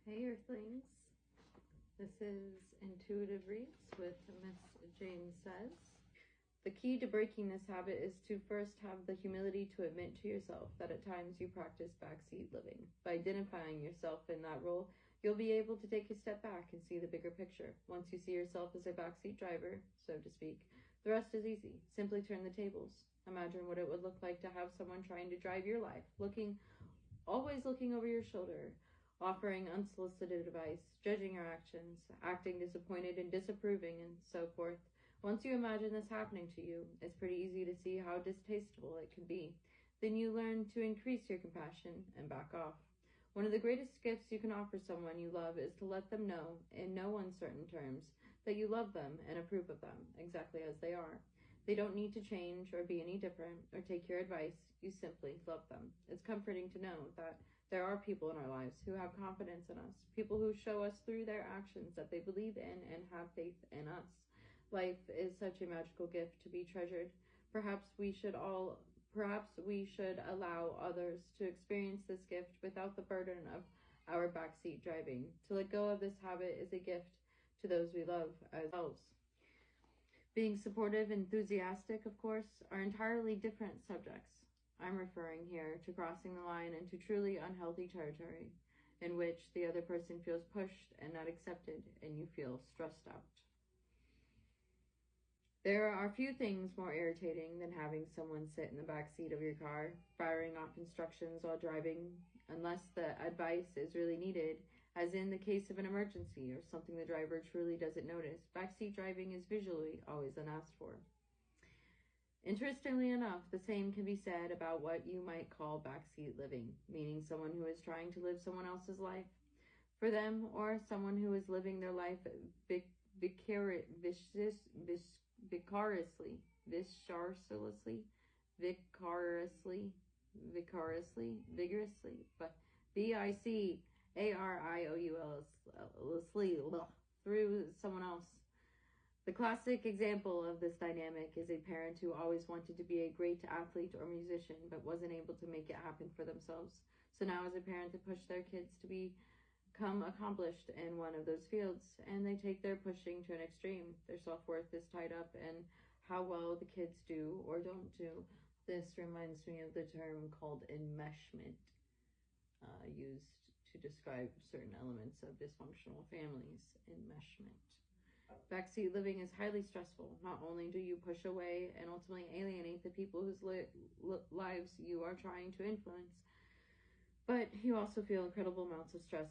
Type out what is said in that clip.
Hey Earthlings, this is Intuitive Reads with Miss Jane Says. The key to breaking this habit is to first have the humility to admit to yourself that at times you practice backseat living. By identifying yourself in that role, you'll be able to take a step back and see the bigger picture. Once you see yourself as a backseat driver, so to speak, the rest is easy. Simply turn the tables. Imagine what it would look like to have someone trying to drive your life, always looking over your shoulder, offering unsolicited advice, judging your actions, acting disappointed and disapproving, and so forth. Once you imagine this happening to you, it's pretty easy to see how distasteful it can be. Then you learn to increase your compassion and back off. One of the greatest gifts you can offer someone you love is to let them know, in no uncertain terms, that you love them and approve of them, exactly as they are. They don't need to change or be any different or take your advice. You simply love them. It's comforting to know that there are people in our lives who have confidence in us, people who show us through their actions that they believe in and have faith in us. Life is such a magical gift to be treasured. Perhaps we should allow others to experience this gift without the burden of our backseat driving. To let go of this habit is a gift to those we love as ourselves. Being supportive and enthusiastic, of course, are entirely different subjects. I'm referring here to crossing the line into truly unhealthy territory, in which the other person feels pushed and not accepted, and you feel stressed out. There are few things more irritating than having someone sit in the back seat of your car, firing off instructions while driving, unless the advice is really needed, as in the case of an emergency or something the driver truly doesn't notice. Backseat driving is visually always unasked for. Interestingly enough, the same can be said about what you might call backseat living, meaning someone who is trying to live someone else's life for them, or someone who is living their life vigorously, but through someone else. The classic example of this dynamic is a parent who always wanted to be a great athlete or musician, but wasn't able to make it happen for themselves. So now as a parent, they push their kids to become accomplished in one of those fields, and they take their pushing to an extreme. Their self-worth is tied up in how well the kids do or don't do. This reminds me of the term called enmeshment, used to describe certain elements of dysfunctional families. Enmeshment. Backseat living is highly stressful. Not only do you push away and ultimately alienate the people whose lives you are trying to influence, but you also feel incredible amounts of stress